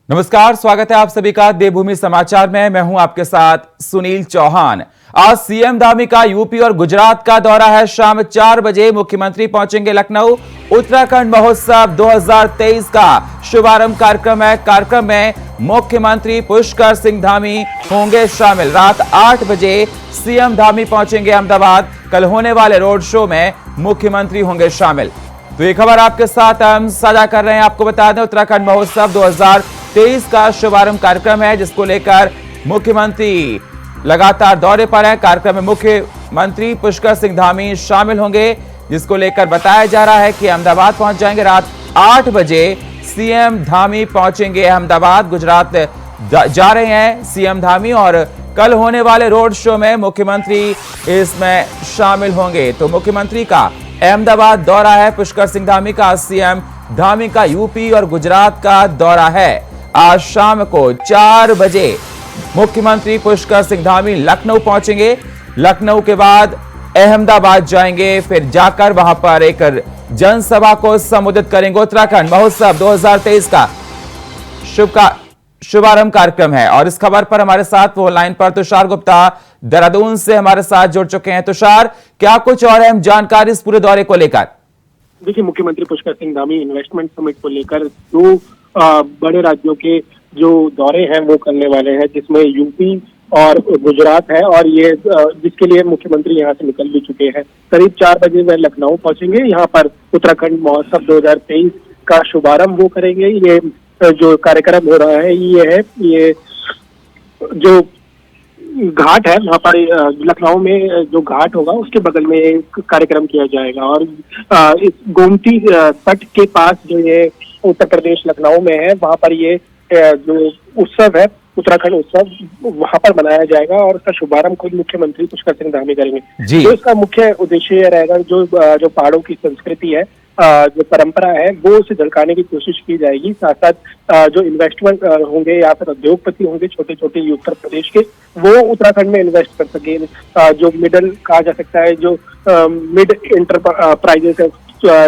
नमस्कार, स्वागत है आप सभी का देवभूमि समाचार में। मैं हूं आपके साथ सुनील चौहान। आज सीएम धामी का यूपी और गुजरात का दौरा है। शाम 4 बजे मुख्यमंत्री पहुंचेंगे लखनऊ। उत्तराखंड महोत्सव 2023 का शुभारंभ कार्यक्रम है। कार्यक्रम में मुख्यमंत्री पुष्कर सिंह धामी होंगे शामिल। रात 8 बजे सीएम धामी पहुंचेंगे अहमदाबाद। कल होने वाले रोड शो में मुख्यमंत्री होंगे शामिल। तो ये खबर आपके साथ हम साझा कर रहे हैं। आपको बता दें, उत्तराखंड महोत्सव 2023 का शुभारंभ कार्यक्रम है, जिसको लेकर मुख्यमंत्री लगातार दौरे पर है। कार्यक्रम में मुख्यमंत्री पुष्कर सिंह धामी शामिल होंगे, जिसको लेकर बताया जा रहा है कि अहमदाबाद पहुंच जाएंगे। रात 8 बजे सीएम धामी पहुंचेंगे अहमदाबाद। गुजरात जा रहे हैं सीएम धामी और कल होने वाले रोड शो में मुख्यमंत्री इसमें शामिल होंगे। तो मुख्यमंत्री का अहमदाबाद दौरा है। पुष्कर सिंह धामी का सीएम धामी का यूपी और गुजरात का दौरा है। आज शाम को 4 बजे मुख्यमंत्री पुष्कर सिंह धामी लखनऊ पहुंचेंगे। लखनऊ के बाद अहमदाबाद जाएंगे, फिर जाकर वहां पर एक जनसभा को संबोधित करेंगे। उत्तराखंड महोत्सव 2023 का शुभारंभ कार्यक्रम है। और इस खबर पर हमारे साथ वो लाइन पर तुषार गुप्ता देहरादून से हमारे साथ जुड़ चुके हैं। तुषार, क्या कुछ और अहम जानकारी इस पूरे दौरे को लेकर? देखिए, मुख्यमंत्री पुष्कर सिंह धामी इन्वेस्टमेंट समिट को लेकर 2 बड़े राज्यों के जो दौरे हैं वो करने वाले हैं, जिसमें यूपी और गुजरात है। और ये जिसके लिए मुख्यमंत्री यहाँ से निकल भी चुके हैं। करीब 4 बजे वह लखनऊ पहुंचेंगे। यहाँ पर उत्तराखंड महोत्सव 2023 का शुभारंभ वो करेंगे। ये जो कार्यक्रम हो रहा है ये जो घाट है वहाँ पर लखनऊ में जो घाट होगा उसके बगल में एक कार्यक्रम किया जाएगा। और इस गोमती तट के पास जो ये उत्तर प्रदेश लखनऊ में है, वहाँ पर ये जो उत्सव है उत्तराखंड उत्सव वहाँ पर मनाया जाएगा। और उसका शुभारंभ खुद मुख्यमंत्री पुष्कर सिंह धामी करेंगे। तो इसका मुख्य उद्देश्य यह रहेगा, जो पहाड़ों की संस्कृति है, जो परंपरा है, वो उसे झलकाने की कोशिश की जाएगी। साथ साथ जो इन्वेस्टमेंट होंगे या फिर उद्योगपति होंगे छोटे छोटे उत्तर प्रदेश के, वो उत्तराखंड में इन्वेस्ट कर सके। जो मिडिल कहा जा सकता है, जो मिड एंटरप्राइजेस है,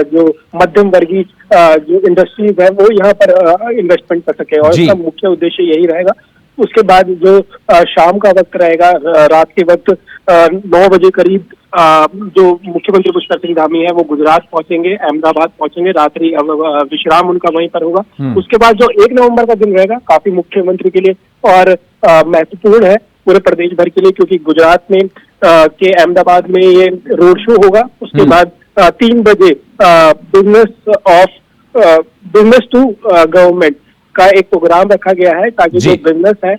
जो मध्यम वर्गीय जो इंडस्ट्रीज है, वो यहाँ पर इन्वेस्टमेंट कर सके। और इसका मुख्य उद्देश्य यही रहेगा। उसके बाद जो शाम का वक्त रहेगा, रात के वक्त 9 बजे करीब जो मुख्यमंत्री पुष्कर सिंह धामी है वो गुजरात पहुंचेंगे, अहमदाबाद पहुंचेंगे। रात्रि विश्राम उनका वहीं पर होगा। उसके बाद जो 1 नवंबर का दिन रहेगा, काफी मुख्यमंत्री के लिए और महत्वपूर्ण है पूरे प्रदेश भर के लिए, क्योंकि गुजरात में के अहमदाबाद में ये रोड शो होगा। उसके बाद 3 बजे बिजनेस टू गवर्नमेंट का एक प्रोग्राम रखा गया है, ताकि जो बिजनेस है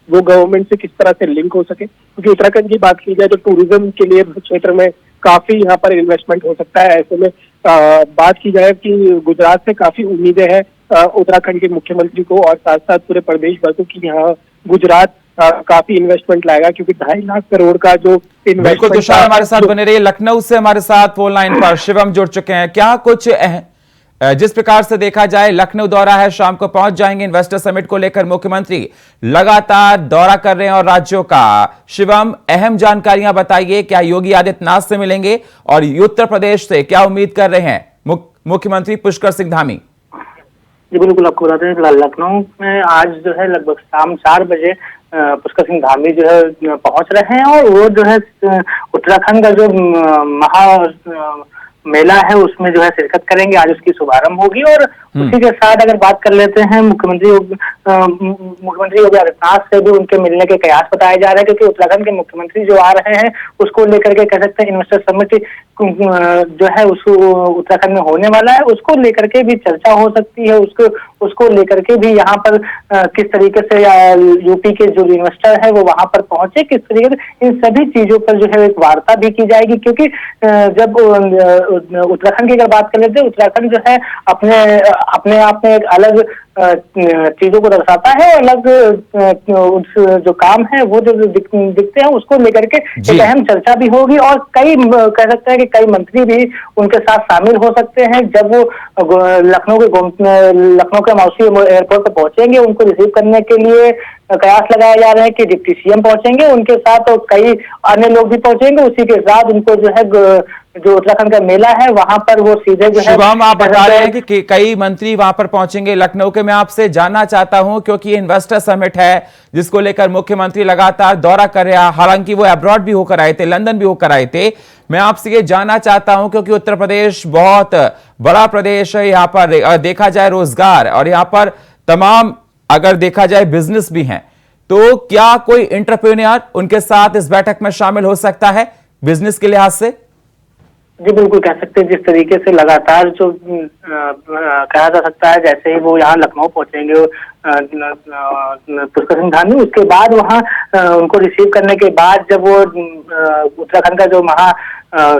वो गवर्नमेंट से किस तरह से लिंक हो सके। क्योंकि उत्तराखंड की बात की जाए तो टूरिज्म के लिए क्षेत्र में काफी यहाँ पर इन्वेस्टमेंट हो सकता है। ऐसे में बात की जाए कि गुजरात से काफी उम्मीदें हैं उत्तराखंड के मुख्यमंत्री को, और साथ साथ पूरे प्रदेश भर को कि यहाँ गुजरात काफी इन्वेस्टमेंट लाएगा, क्योंकि 2.5 लाख करोड़ का जो इन्वेस्टमेंट। तुषार हमारे साथ बने रहिए। लखनऊ से हमारे साथ फोन लाइन पर शिवम जुड़ चुके हैं। क्या कुछ जिस प्रकार से देखा जाए, लखनऊ दौरा है, शाम को पहुंच जाएंगे। इन्वेस्टर समिट को लेकर मुख्यमंत्री लगातार दौरा कर रहे हैं और राज्यों का। शिवम, अहम जानकारियां बताइए। क्या योगी आदित्यनाथ से मिलेंगे और उत्तर प्रदेश से क्या उम्मीद कर रहे हैं मुख्यमंत्री पुष्कर सिंह धामी? जी बिल्कुल, आपको बताते हैं लखनऊ में आज जो है लगभग शाम 4 बजे पुष्कर सिंह धामी जो है पहुंच रहे हैं। और वो जो है उत्तराखंड का जो महा मेला है उसमें जो है शिरकत करेंगे। आज उसकी शुभारंभ होगी। और उसी के साथ अगर बात कर लेते हैं मुख्यमंत्री योगी आदित्यनाथ से भी उनके मिलने के कयास बताए जा रहे हैं, क्योंकि उत्तराखंड के मुख्यमंत्री जो आ रहे हैं उसको लेकर के कह सकते हैं इन्वेस्टर समिट जो है उसको उत्तराखंड में होने वाला है, उसको लेकर के भी चर्चा हो सकती है। उसको लेकर के भी यहाँ पर किस तरीके से यूपी के जो इन्वेस्टर है वो वहां पर पहुंचे, किस तरीके से, इन सभी चीजों पर जो है एक वार्ता भी की जाएगी। क्योंकि जब उत्तराखंड की अगर बात कर लेते हैं, उत्तराखंड जो है अपने आप में एक अलग चीजों को दर्शाता है। अलग जो काम है वो जो दिखते हैं उसको लेकर के एक अहम चर्चा भी होगी। और कई कह सकते हैं कि कई मंत्री भी उनके साथ शामिल हो सकते हैं। जब वो लखनऊ के माउसी एयरपोर्ट पर पहुंचेंगे, उनको रिसीव करने के लिए कयास लगाया जा रहा है कि डिप्टी सीएम पहुंचेंगे, उनके साथ कई अन्य लोग भी पहुंचेंगे। उसी के साथ उनको जो है जो उत्तराखंड का मेला है वहां पर वो सीधे जो है शुभम, आप बता रहे हैं कि कई मंत्री वहां पर पहुंचेंगे लखनऊ के। मैं आपसे जानना चाहता हूं क्योंकि इन्वेस्टर समिट है जिसको लेकर मुख्यमंत्री लगातार दौरा कर रहे हैं, हालांकि वो अब्रॉड भी होकर आए थे, लंदन भी होकर आए थे। मैं आपसे ये जानना चाहता हूं क्योंकि उत्तर प्रदेश बहुत बड़ा प्रदेश है, यहां पर देखा जाए रोजगार और यहां पर तमाम अगर देखा जाए बिजनेस भी हैं, तो क्या कोई एंटरप्रेन्योर उनके साथ इस बैठक में शामिल हो सकता है बिजनेस के लिहाज से? जी बिल्कुल कह सकते हैं। जिस तरीके से लगातार जो कहा जा सकता है, जैसे ही वो यहाँ लखनऊ पहुंचेंगे पुष्कर सिंह धामी, उसके बाद वहाँ उनको रिसीव करने के बाद जब वो उत्तराखंड का जो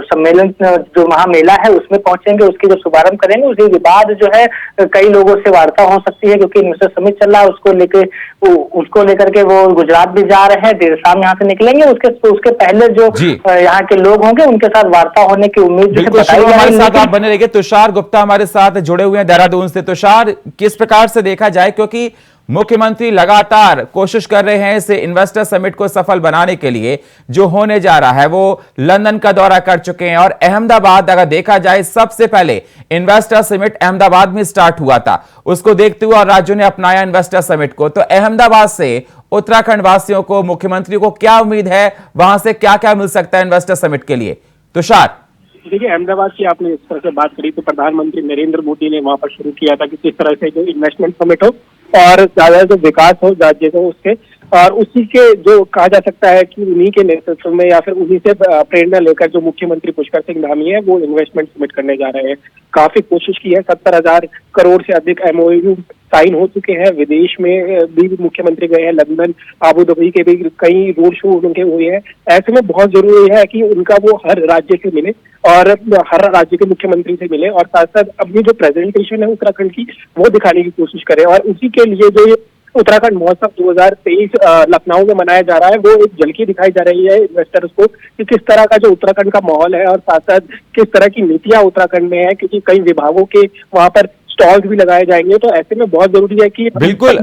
सम्मेलन जो महामेला है उसमें पहुंचेंगे, उसकी जो शुभारंभ करेंगे, उसके बाद जो है कई लोगों से वार्ता हो सकती है क्योंकि इन्वेस्टर समिट चल रहा है। उसको लेकर के वो गुजरात भी जा रहे हैं, देर शाम यहाँ से निकलेंगे। उसके पहले जो यहाँ के लोग होंगे उनके साथ वार्ता होने की उम्मीद जो बताई जा रही है। साथ आप बने रहिए। तुषार गुप्ता हमारे साथ जुड़े हुए हैं देहरादून से। तुषार, किस प्रकार से देखा जाए, क्योंकि मुख्यमंत्री लगातार कोशिश कर रहे हैं इसे इन्वेस्टर समिट को सफल बनाने के लिए, जो होने जा रहा है वो लंदन का दौरा कर चुके हैं और अहमदाबाद अगर देखा जाए सबसे पहले इन्वेस्टर समिट अहमदाबाद में स्टार्ट हुआ था, उसको देखते हुए और राज्यों ने अपनाया इन्वेस्टर समिट को। तो अहमदाबाद से उत्तराखंड वासियों को, मुख्यमंत्री को क्या उम्मीद है, वहां से क्या क्या मिल सकता है इन्वेस्टर समिट के लिए? तुषार, देखिए, अहमदाबाद की आपने इस तरह से बात करी तो प्रधानमंत्री नरेंद्र मोदी ने वहां पर शुरू किया था कि किस तरह से जो इन्वेस्टमेंट समिट हो और ज्यादा जो विकास हो राज्य को उससे, और उसी के जो कहा जा सकता है कि उन्हीं के नेतृत्व में या फिर उन्हीं से प्रेरणा लेकर जो मुख्यमंत्री पुष्कर सिंह धामी है वो इन्वेस्टमेंट समिट करने जा रहे हैं। काफी कोशिश की है, 70,000 करोड़ से अधिक MOU साइन हो चुके हैं। विदेश में भी मुख्यमंत्री गए हैं, लंदन, आबू धाबी के भी कई रोड शो उनके हुए हैं। ऐसे में बहुत जरूरी है कि उनका वो हर राज्य से मिले और हर राज्य के मुख्यमंत्री से मिले और साथ साथ अपनी जो प्रेजेंटेशन है उत्तराखंड की वो दिखाने की कोशिश करें। और उसी के लिए जो उत्तराखंड महोत्सव 2023 लखनऊ में मनाया जा रहा है वो एक झलकी दिखाई जा रही है इन्वेस्टर्स को कि किस तरह का जो उत्तराखंड का माहौल है और साथ साथ किस तरह की नीतियां उत्तराखंड में है, क्योंकि कई विभागों के वहां पर स्टॉल्स भी लगाए जाएंगे। तो ऐसे में बहुत जरूरी है कि बिल्कुल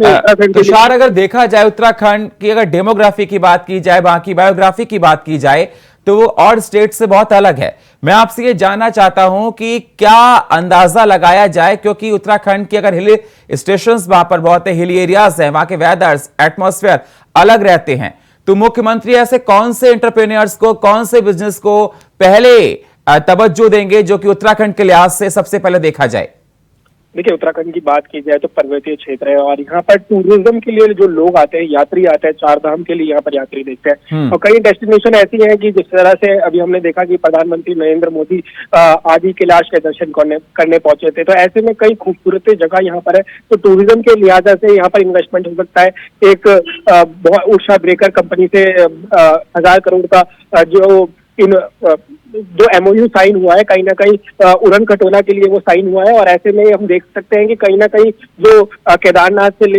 तुषार, अगर देखा जाए उत्तराखंड की अगर डेमोग्राफी की बात की जाए, वहां की बायोग्राफी की बात की जाए तो वो और स्टेट से बहुत अलग है। मैं आपसे ये जानना चाहता हूं कि क्या अंदाजा लगाया जाए, क्योंकि उत्तराखंड की अगर हिल स्टेशंस वहां पर बहुत हिली एरियाज हैं, वहां के वेदर्स, एटमॉस्फेयर अलग रहते हैं, तो मुख्यमंत्री ऐसे कौन से एंटरप्रेन्योर्स को, कौन से बिजनेस को पहले तवज्जो देंगे जो कि उत्तराखंड के लिहाज से सबसे पहले देखा जाए? देखिए, उत्तराखंड की बात की जाए तो पर्वतीय क्षेत्र है और यहाँ पर टूरिज्म के लिए जो लोग आते हैं, यात्री आते हैं, 4 धाम के लिए यहाँ पर यात्री देखते हैं। और कई डेस्टिनेशन ऐसी हैं कि जिस तरह से अभी हमने देखा कि प्रधानमंत्री नरेंद्र मोदी आदि कैलाश के दर्शन करने पहुंचे थे। तो ऐसे में कई खूबसूरत जगह यहाँ पर है, तो टूरिज्म के लिहाजा से यहाँ पर इन्वेस्टमेंट हो सकता है। एक उषा ब्रेकर कंपनी से 1000 करोड़ का जो MOU साइन हुआ है, कहीं ना कहीं उड़न खटोला के लिए वो साइन हुआ है। और ऐसे में हम देख सकते हैं कि कहीं ना कहीं जो केदारनाथ से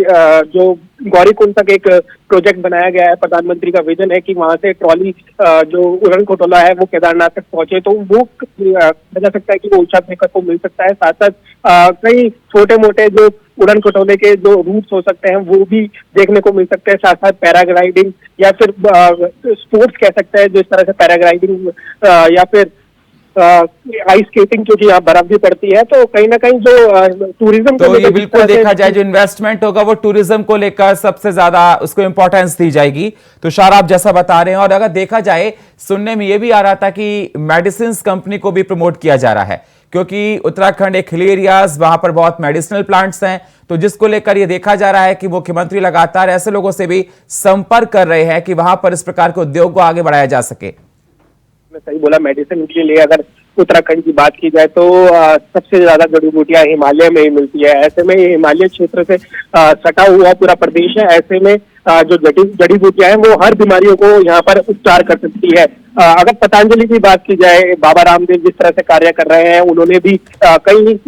जो गौरीकुंड तक एक प्रोजेक्ट बनाया गया है, प्रधानमंत्री का विजन है कि वहां से ट्रॉली जो उड़न खटोला है वो केदारनाथ तक पहुंचे, तो वो बता सकता है कि वो उषा ब्रेकर को मिल सकता है। साथ साथ कई छोटे मोटे जो उड़न खटोले के जो रूट्स हो सकते हैं वो भी देखने को मिल सकते हैं। साथ साथ पैराग्लाइडिंग या फिर स्पोर्ट्स कह सकते हैं, जो इस तरह से पैराग्लाइडिंग या फिर आइस स्केटिंग, क्योंकि यहाँ बर्फ भी पड़ती है। तो कहीं ना कहीं जो टूरिज्म तो ये बिल्कुल देखा जाए जो इन्वेस्टमेंट होगा वो टूरिज्म को लेकर सबसे ज्यादा उसको इंपॉर्टेंस दी जाएगी। तो शार, आप जैसा बता रहे हैं, और अगर देखा जाए सुनने में ये भी आ रहा था कि मेडिसिन कंपनी को भी प्रमोट किया जा रहा है, क्योंकि उत्तराखंड एक हिल एरियाज, वहां पर बहुत मेडिसिनल प्लांट्स हैं, तो जिसको लेकर यह देखा जा रहा है कि मुख्यमंत्री लगातार ऐसे लोगों से भी संपर्क कर रहे हैं कि वहां पर इस प्रकार के उद्योग को आगे बढ़ाया जा सके। सही बोला, मेडिसिन के लिए अगर उत्तराखंड की बात की जाए तो सबसे ज्यादा जड़ी बूटियां हिमालय में ही मिलती है। ऐसे में ये हिमालय क्षेत्र से सटा हुआ पूरा प्रदेश है। ऐसे में जो जड़ी बूटियां हैं वो हर बीमारियों को यहाँ पर उपचार कर सकती है। अगर पतंजलि की बात की जाए, बाबा रामदेव जिस तरह से कार्य कर रहे हैं, उन्होंने भी कई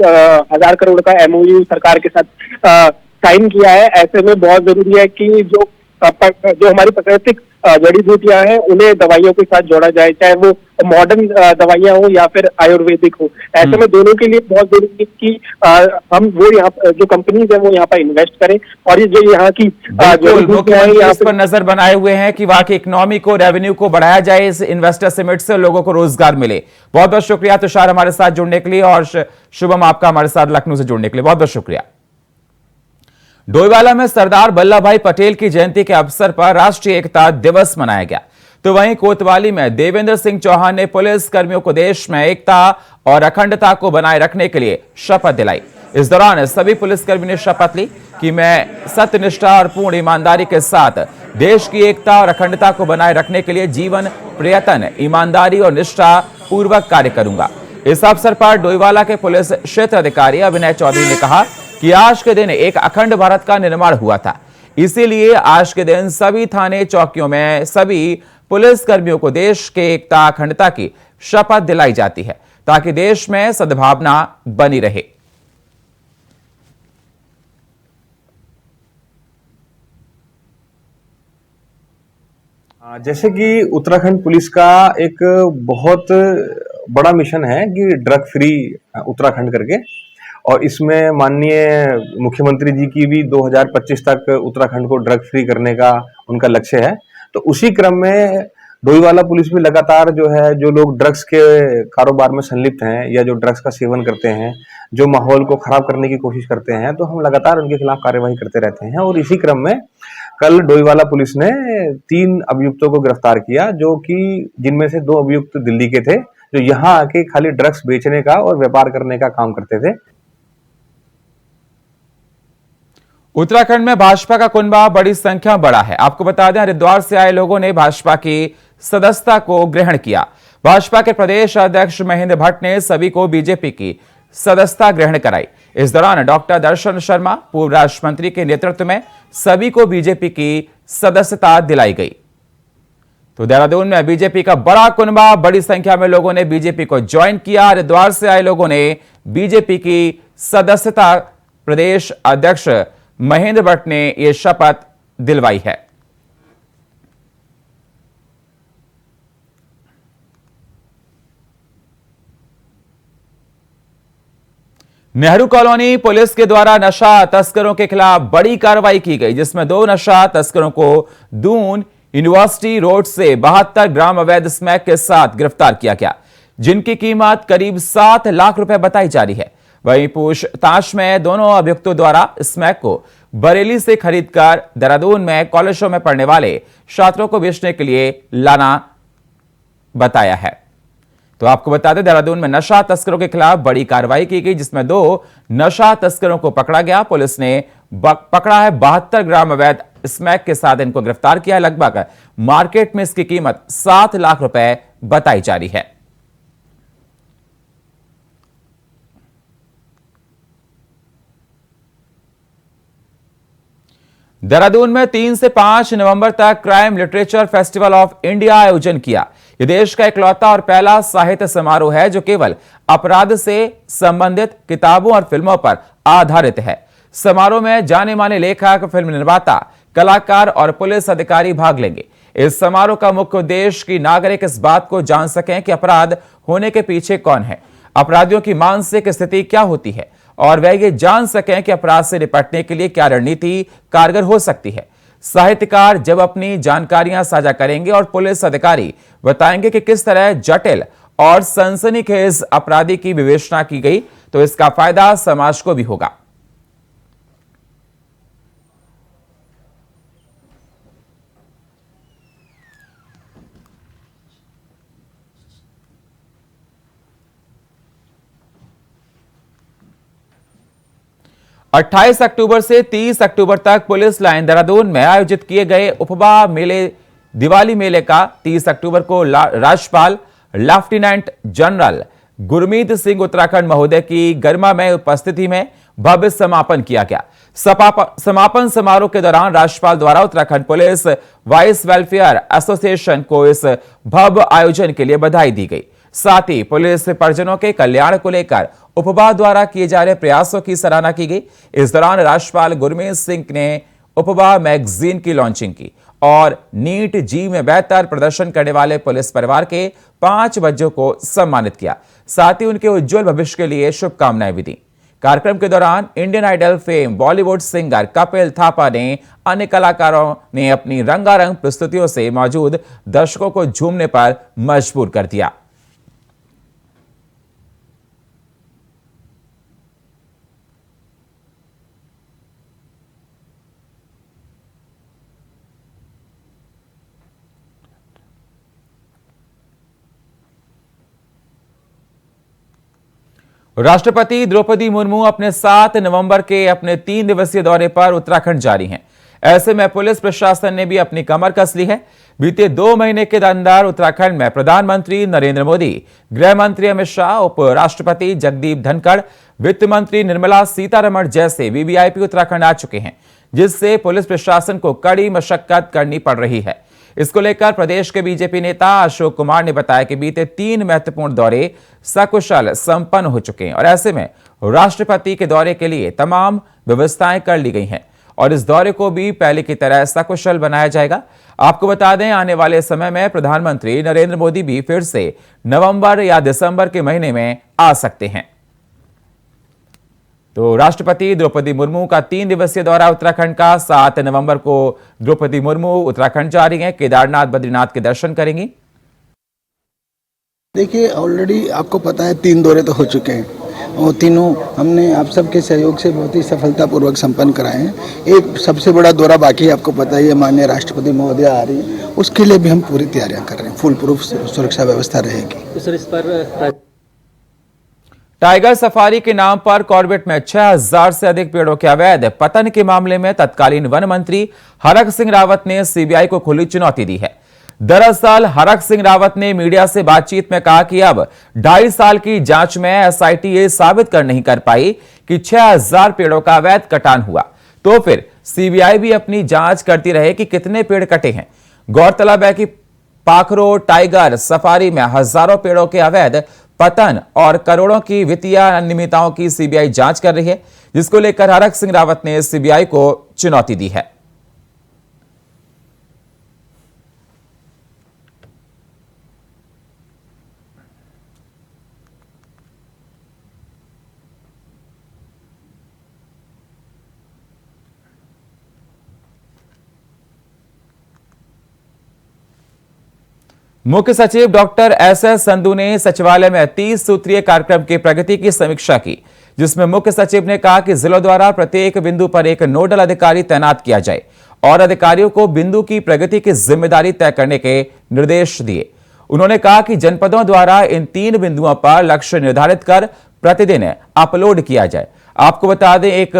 1000 करोड़ का MOU सरकार के साथ साइन किया है। ऐसे में बहुत जरूरी है कि जो हमारी प्राकृतिक जड़ी बूटियां हैं उन्हें दवाइयों के साथ जोड़ा जाए, चाहे वो मॉडर्न दवाइयां हो या फिर आयुर्वेदिक हो। ऐसे में दोनों के लिए बहुत जरूरी है कि हम वो यहाँ जो कंपनीज है वो यहाँ पर इन्वेस्ट करें, और ये जो यहाँ की जड़ी बूटियां हैं यहाँ इस पर नजर बनाए हुए हैं कि वहां की इकोनॉमी को, रेवेन्यू को बढ़ाया जाए इस इन्वेस्टर समिट से, लोगों को रोजगार मिले। बहुत बहुत शुक्रिया तुषार हमारे साथ जुड़ने के लिए, और शुभम आपका हमारे साथ लखनऊ से जुड़ने के लिए बहुत बहुत शुक्रिया। डोईवाला में सरदार वल्लभ भाई पटेल की जयंती के अवसर पर राष्ट्रीय एकता दिवस मनाया गया, तो वहीं कोतवाली में देवेंद्र सिंह चौहान ने पुलिस कर्मियों को देश में एकता और अखंडता को बनाए रखने के लिए शपथ दिलाई। इस दौरान सभी पुलिसकर्मी ने शपथ ली कि मैं सत्यनिष्ठा और पूर्ण ईमानदारी के साथ देश की एकता और अखंडता को बनाए रखने के लिए जीवन प्रयत्न, ईमानदारी और निष्ठा पूर्वक कार्य करूंगा। इस अवसर पर डोईवाला के पुलिस क्षेत्र अधिकारी अभिनय चौधरी ने कहा कि आज के दिन एक अखंड भारत का निर्माण हुआ था, इसीलिए आज के दिन सभी थाने चौकियों में सभी पुलिस कर्मियों को देश के एकता अखंडता की शपथ दिलाई जाती है, ताकि देश में सद्भावना बनी रहे। जैसे कि उत्तराखंड पुलिस का एक बहुत बड़ा मिशन है कि ड्रग फ्री उत्तराखंड करके, और इसमें माननीय मुख्यमंत्री जी की भी 2025 तक उत्तराखंड को ड्रग फ्री करने का उनका लक्ष्य है। तो उसी क्रम में डोईवाला पुलिस भी लगातार जो है, जो लोग ड्रग्स के कारोबार में संलिप्त हैं या जो ड्रग्स का सेवन करते हैं, जो माहौल को खराब करने की कोशिश करते हैं, तो हम लगातार उनके खिलाफ कार्यवाही करते रहते हैं। और इसी क्रम में कल डोईवाला पुलिस ने 3 अभियुक्तों को गिरफ्तार किया, जो कि जिनमें से 2 अभियुक्त दिल्ली के थे, जो यहाँ आके खाली ड्रग्स बेचने का और व्यापार करने का काम करते थे। उत्तराखंड में भाजपा का कुनबा बड़ी संख्या में बढ़ा है। आपको बता दें, हरिद्वार से आए लोगों ने भाजपा की सदस्यता को ग्रहण किया। भाजपा के प्रदेश अध्यक्ष महेंद्र भट्ट ने सभी को बीजेपी की सदस्यता ग्रहण कराई। इस दौरान डॉक्टर दर्शन शर्मा, पूर्व राष्ट्र मंत्री के नेतृत्व में सभी को बीजेपी की सदस्यता दिलाई गई। तो देहरादून में बीजेपी का बड़ा कुनबा, बड़ी संख्या में लोगों ने बीजेपी को ज्वाइन किया। हरिद्वार से आए लोगों ने बीजेपी की सदस्यता प्रदेश अध्यक्ष महेंद्र भट्ट ने यह शपथ दिलवाई है। नेहरू कॉलोनी पुलिस के द्वारा नशा तस्करों के खिलाफ बड़ी कार्रवाई की गई, जिसमें 2 नशा तस्करों को दून यूनिवर्सिटी रोड से 72 ग्राम अवैध स्मैक के साथ गिरफ्तार किया गया, जिनकी कीमत करीब 7 लाख रुपए बताई जा रही है। वहीं पूछताछ में दोनों अभियुक्तों द्वारा स्मैक को बरेली से खरीदकर देहरादून में कॉलेजों में पढ़ने वाले छात्रों को बेचने के लिए लाना बताया है। तो आपको बता दें, देहरादून में नशा तस्करों के खिलाफ बड़ी कार्रवाई की गई, जिसमें 2 नशा तस्करों को पकड़ा गया। पुलिस ने पकड़ा है 72 ग्राम अवैध स्मैक के साथ इनको गिरफ्तार किया। लगभग मार्केट में इसकी कीमत 7 लाख रुपए बताई जा रही है। देहरादून में 3 से 5 नवंबर तक crime literature festival of India आयोजन किया। यह देश का इकलौता और पहला साहित्य समारोह है जो केवल अपराध से संबंधित किताबों और फिल्मों पर आधारित है। समारोह में जाने माने लेखक, फिल्म निर्माता, कलाकार और पुलिस अधिकारी भाग लेंगे। इस समारोह का मुख्य उद्देश्य कि नागरिक इस बात को जान सकें कि अपराध होने के पीछे कौन है, अपराधियों की मानसिक स्थिति क्या होती है, और वह ये जान सकें कि अपराध से निपटने के लिए क्या रणनीति कारगर हो सकती है। साहित्यकार जब अपनी जानकारियां साझा करेंगे और पुलिस अधिकारी बताएंगे कि किस तरह जटिल और सनसनीखेज अपराधी की विवेचना की गई, तो इसका फायदा समाज को भी होगा। अट्ठाईस अक्टूबर से 30 अक्टूबर तक पुलिस लाइन देहरादून में आयोजित किए गए उपवा मेले, दिवाली मेले का 30 अक्टूबर को राज्यपाल लेफ्टिनेंट जनरल गुरमीत सिंह उत्तराखंड महोदय की गरिमा में उपस्थिति में भव्य समापन किया गया। समापन समारोह के दौरान राज्यपाल द्वारा Uttarakhand police vice welfare association को इस भव्य आयोजन के लिए बधाई दी गई। साथ ही पुलिस परिजनों के कल्याण को लेकर उपवा द्वारा किए जा रहे प्रयासों की सराहना की गई। इस दौरान राज्यपाल गुरमीत सिंह ने उपवा मैगजीन की लॉन्चिंग की और नीट जी में बेहतर प्रदर्शन करने वाले पुलिस परिवार के 5 बच्चों को सम्मानित किया। साथ ही उनके उज्जवल भविष्य के लिए शुभकामनाएं भी दी। कार्यक्रम के दौरान Indian Idol fame Bollywood singer Kapil Thapa ने अन्य कलाकारों ने अपनी रंगारंग प्रस्तुतियों से मौजूद दर्शकों को झूमने पर मजबूर कर दिया। राष्ट्रपति द्रौपदी मुर्मू अपने 7 नवंबर के अपने 3 दिवसीय दौरे पर उत्तराखंड जारी हैं। ऐसे में पुलिस प्रशासन ने भी अपनी कमर कस ली है। बीते 2 महीने के अंदर उत्तराखंड में प्रधानमंत्री नरेंद्र मोदी, गृह मंत्री अमित शाह, उपराष्ट्रपति जगदीप धनखड़, वित्त मंत्री निर्मला सीतारमण जैसे वीवीआईपी उत्तराखंड आ चुके हैं, जिससे पुलिस प्रशासन को कड़ी मशक्कत करनी पड़ रही है। इसको लेकर प्रदेश के बीजेपी नेता अशोक कुमार ने बताया कि बीते 3 महत्वपूर्ण दौरे सकुशल संपन्न हो चुके हैं और ऐसे में राष्ट्रपति के दौरे के लिए तमाम व्यवस्थाएं कर ली गई हैं और इस दौरे को भी पहले की तरह सकुशल बनाया जाएगा। आपको बता दें, आने वाले समय में प्रधानमंत्री नरेंद्र मोदी भी फिर से नवंबर या दिसंबर के महीने में आ सकते हैं। तो राष्ट्रपति द्रौपदी मुर्मू का 3 दिवसीय दौरा उत्तराखंड का 7 नवंबर को द्रौपदी मुर्मू उत्तराखंड जा रही हैं। केदारनाथ, बद्रीनाथ के दर्शन करेंगी। देखिए, ऑलरेडी आपको पता है 3 दौरे तो हो चुके हैं और तीनों हमने आप सबके सहयोग से बहुत ही सफलतापूर्वक संपन्न कराए हैं। एक सबसे बड़ा दौरा बाकी है, आपको पता ही है, माननीय राष्ट्रपति महोदय आ रही है, उसके लिए भी हम पूरी तैयारियां कर रहे हैं। फुल प्रूफ सुरक्षा व्यवस्था रहेगी। तो सर, इस पर टाइगर सफारी के नाम पर कॉर्बेट में 6000 से अधिक पेड़ों के अवैध पतन के मामले में तत्कालीन वन मंत्री हरक सिंह रावत ने सीबीआई को खुली चुनौती दी है। दरअसल हरक सिंह रावत ने मीडिया से बातचीत में कहा कि अब 2.5 साल की जांच में एसआईटी ये साबित कर नहीं कर पाई कि 6000 पेड़ों का अवैध कटान हुआ, तो फिर सीबीआई भी अपनी जांच करती रहे कि कितने पेड़ कटे हैं। गौरतलब है कि पाखरो टाइगर सफारी में हजारों पेड़ों के अवैध पतन और करोड़ों की वित्तीय अनियमितताओं की सीबीआई जांच कर रही है, जिसको लेकर हरक सिंह रावत ने सीबीआई को चुनौती दी है। मुख्य सचिव डॉक्टर एसएस संधू ने सचिवालय में 30 सूत्रीय कार्यक्रम की प्रगति की समीक्षा की, जिसमें मुख्य सचिव ने कहा कि जिलों द्वारा प्रत्येक बिंदु पर एक नोडल अधिकारी तैनात किया जाए और अधिकारियों को बिंदु की प्रगति की जिम्मेदारी तय करने के निर्देश दिए। उन्होंने कहा कि जनपदों द्वारा इन 3 बिंदुओं पर लक्ष्य निर्धारित कर प्रतिदिन अपलोड किया जाए। आपको बता दें, एक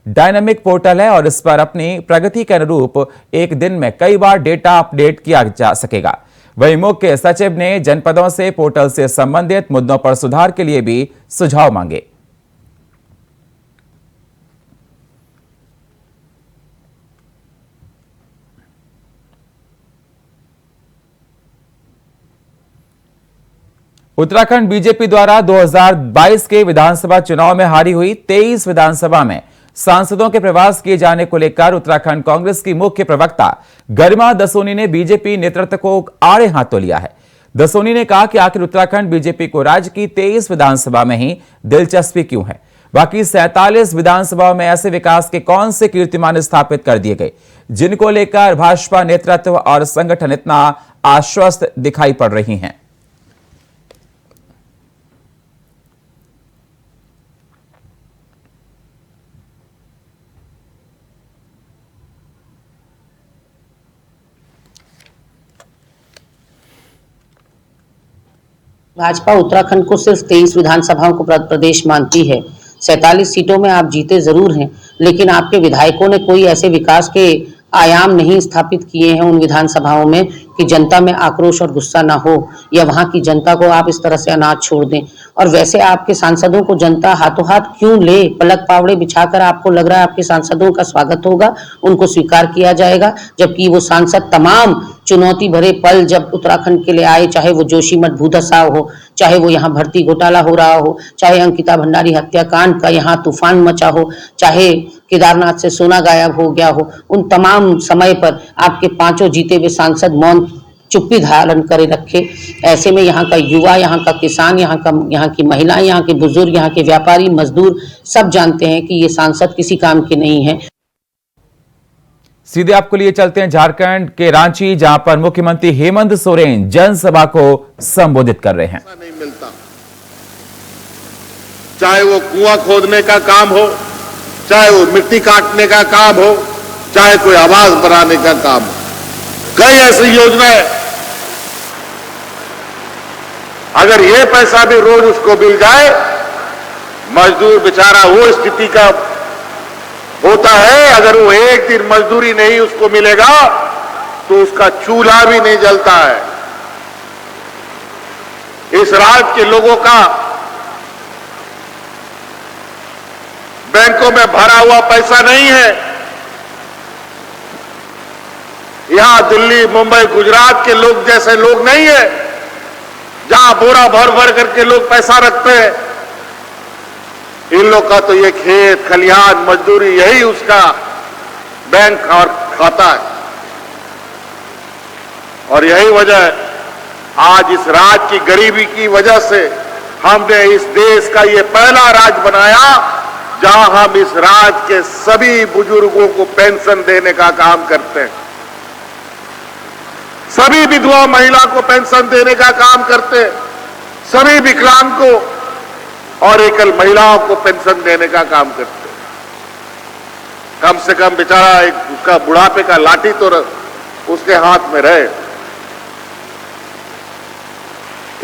डायनामिक पोर्टल है और इस पर अपनी प्रगति के अनुरूप एक दिन में कई बार डेटा अपडेट किया जा सकेगा। वहीं मुख्य सचिव ने जनपदों से पोर्टल से संबंधित मुद्दों पर सुधार के लिए भी सुझाव मांगे। उत्तराखंड बीजेपी द्वारा 2022 के विधानसभा चुनाव में हारी हुई 23 विधानसभा में सांसदों के प्रवास किए जाने को लेकर उत्तराखंड कांग्रेस की मुख्य प्रवक्ता गरिमा दसोनी ने बीजेपी नेतृत्व को आड़े हाथों लिया है। दसोनी ने कहा कि आखिर उत्तराखंड बीजेपी को राज्य की 23 विधानसभा में ही दिलचस्पी क्यों है, बाकी 47 विधानसभाओं में ऐसे विकास के कौन से कीर्तिमान स्थापित कर दिए गए जिनको लेकर भाजपा नेतृत्व और संगठन इतना आश्वस्त दिखाई पड़ रही हैं। भाजपा उत्तराखंड को सिर्फ 23 विधानसभाओं को प्रदेश मानती है। 47 सीटों में आप जीते जरूर हैं, लेकिन आपके विधायकों ने कोई ऐसे विकास के आयाम नहीं स्थापित किए हैं उन विधानसभाओं में कि जनता में आक्रोश और गुस्सा ना हो, या वहां की जनता को आप इस तरह से अनाज छोड़ दें। और वैसे आपके सांसदों को जनता हाथों हाथ क्यों ले? पलक पावड़े बिछाकर आपको लग रहा है आपके सांसदों का स्वागत होगा, उनको स्वीकार किया जाएगा, जबकि वो सांसद तमाम चुनौती भरे पल जब उत्तराखंड के लिए आए, चाहे वो जोशीमठ भूधसाव हो, चाहे वो यहाँ भर्ती घोटाला हो रहा हो, चाहे अंकिता भंडारी हत्याकांड का यहाँ तूफान मचा हो, चाहे केदारनाथ से सोना गायब हो गया हो, उन तमाम समय पर आपके पांचों जीते हुए सांसद मौन चुप्पी धारण करे रखे। ऐसे में यहाँ का युवा, यहाँ का किसान, यहाँ की महिलाएं, यहाँ के बुजुर्ग, यहाँ के व्यापारी, मजदूर सब जानते हैं कि ये सांसद किसी काम के नहीं है। सीधे आपको लिए चलते हैं झारखंड के रांची, जहां पर मुख्यमंत्री हेमंत सोरेन जनसभा को संबोधित कर रहे हैं। नहीं मिलता, चाहे वो कुआं खोदने का काम हो, चाहे वो मिट्टी काटने का काम हो, चाहे कोई आवास बनाने का काम हो, कई ऐसी योजनाएं, अगर ये पैसा भी रोज उसको मिल जाए, मजदूर बेचारा वो स्थिति का होता है, अगर वो एक दिन मजदूरी नहीं उसको मिलेगा तो उसका चूल्हा भी नहीं जलता है। इस राज्य के लोगों का बैंकों में भरा हुआ पैसा नहीं है। यहां दिल्ली, मुंबई, गुजरात के लोग जैसे लोग नहीं है, जहां बोरा भर भर करके लोग पैसा रखते हैं। इन लोग का तो ये खेत खलिहान मजदूरी यही उसका बैंक और खाता है। और यही वजह आज इस राज्य की गरीबी की वजह से हमने इस देश का ये पहला राज्य बनाया जहां हम इस राज्य के सभी बुजुर्गों को पेंशन देने का काम करते हैं, सभी विधवा महिला को पेंशन देने का काम करते हैं, सभी विकलांग को और एकल महिलाओं को पेंशन देने का काम करते हैं। कम से कम बेचारा एक उसका बुढ़ापे का लाठी तो उसके हाथ में रहे।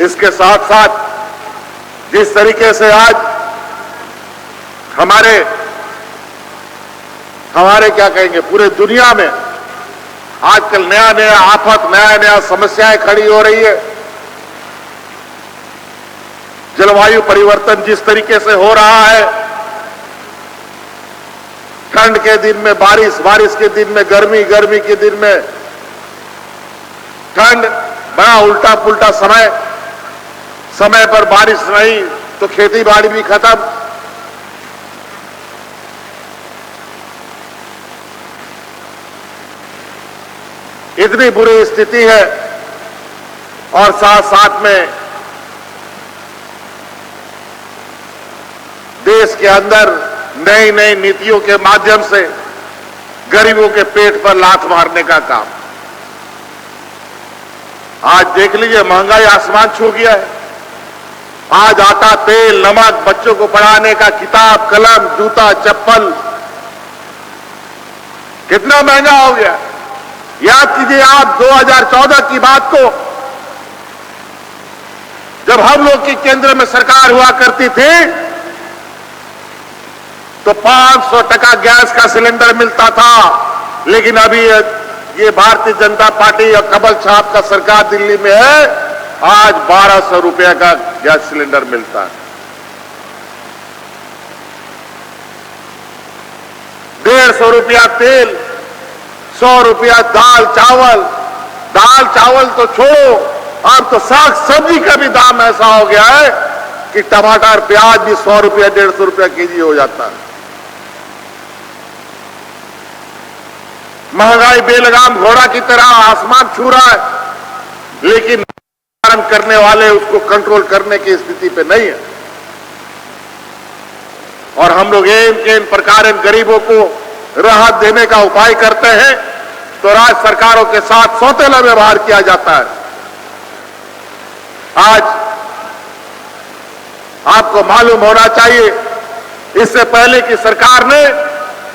इसके साथ साथ जिस तरीके से आज हमारे क्या कहेंगे, पूरे दुनिया में आजकल नया नया आफत, नया नया समस्याएं खड़ी हो रही है। जलवायु परिवर्तन जिस तरीके से हो रहा है, ठंड के दिन में बारिश, बारिश के दिन में गर्मी, गर्मी के दिन में ठंड, बड़ा उल्टा पुल्टा समय पर बारिश नहीं तो खेती बाड़ी भी खत्म। इतनी बुरी स्थिति है और साथ साथ में देश के अंदर नई नई नीतियों के माध्यम से गरीबों के पेट पर लात मारने का काम। आज देख लीजिए, महंगाई आसमान छू गया है। आज आटा, तेल, नमक, बच्चों को पढ़ाने का किताब, कलम, जूता, चप्पल कितना महंगा हो गया। याद कीजिए आप 2014 की बात को, जब हम लोग की केंद्र में सरकार हुआ करती थी तो 500 टका गैस का सिलेंडर मिलता था, लेकिन अभी ये भारतीय जनता पार्टी और कमल छाप का सरकार दिल्ली में है, आज 1200 रुपए का गैस सिलेंडर मिलता है। 150 रुपया तेल, 100 रुपया दाल चावल तो छोड़ो, अब तो साग सब्जी का भी दाम ऐसा हो गया है कि टमाटर प्याज भी 100 रुपया 150 रुपया केजी हो जाता है। महंगाई बेलगाम घोड़ा की तरह आसमान छू रहा है, लेकिन करने वाले उसको कंट्रोल करने की स्थिति पे नहीं है। और हम लोग इन प्रकार गरीबों को राहत देने का उपाय करते हैं तो राज्य सरकारों के साथ सौतेला व्यवहार किया जाता है। आज आपको मालूम होना चाहिए, इससे पहले की सरकार ने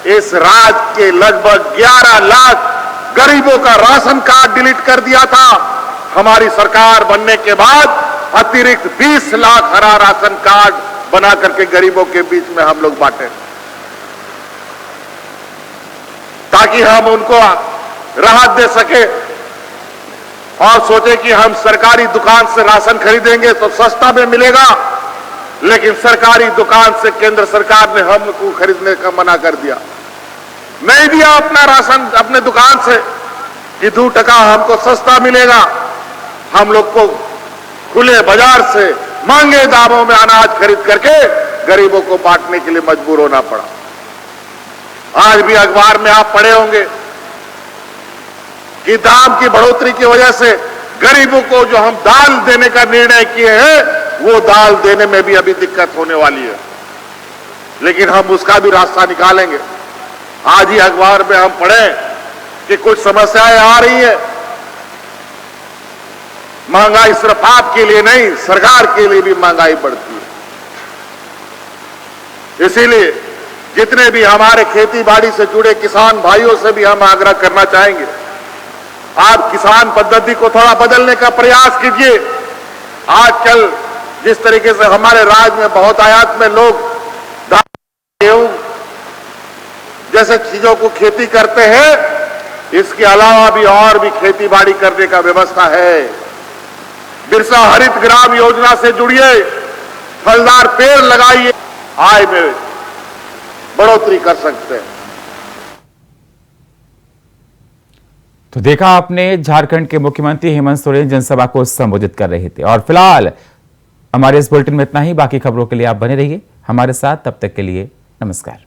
इस राज्य के लगभग 11 लाख गरीबों का राशन कार्ड डिलीट कर दिया था। हमारी सरकार बनने के बाद अतिरिक्त 20 लाख हरा राशन कार्ड बना करके गरीबों के बीच में हम लोग बांटे, ताकि हम उनको राहत दे सके। और सोचे कि हम सरकारी दुकान से राशन खरीदेंगे तो सस्ता में मिलेगा, लेकिन सरकारी दुकान से केंद्र सरकार ने हमको खरीदने का मना कर दिया, नहीं दिया अपना राशन अपने दुकान से कि 2 टका हमको सस्ता मिलेगा। हम लोग को खुले बाजार से महंगे दामों में अनाज खरीद करके गरीबों को बांटने के लिए मजबूर होना पड़ा। आज भी अखबार में आप पढ़े होंगे कि दाम की बढ़ोतरी की वजह से गरीबों को जो हम दाल देने का निर्णय किए हैं, वो दाल देने में भी अभी दिक्कत होने वाली है, लेकिन हम उसका भी रास्ता निकालेंगे। आज ही अखबार में हम पढ़े कि कुछ समस्याएं आ रही है, महंगाई सिर्फ आपके लिए नहीं, सरकार के लिए भी महंगाई बढ़ती है। इसीलिए जितने भी हमारे खेती बाड़ी से जुड़े किसान भाइयों से भी हम आग्रह करना चाहेंगे, आप किसान पद्धति को थोड़ा बदलने का प्रयास कीजिए। आजकल जिस तरीके से हमारे राज्य में बहुत आयात में लोग गेहूं जैसे चीजों को खेती करते हैं, इसके अलावा भी और भी खेती बाड़ी करने का व्यवस्था है। बिरसा हरित ग्राम योजना से जुड़िए, फलदार पेड़ लगाइए, आय में बढ़ोतरी कर सकते हैं। तो देखा आपने, झारखंड के मुख्यमंत्री हेमंत सोरेन जनसभा को संबोधित कर रहे थे। और फिलहाल हमारे इस बुलेटिन में इतना ही। बाकी खबरों के लिए आप बने रहिए हमारे साथ। तब तक के लिए नमस्कार।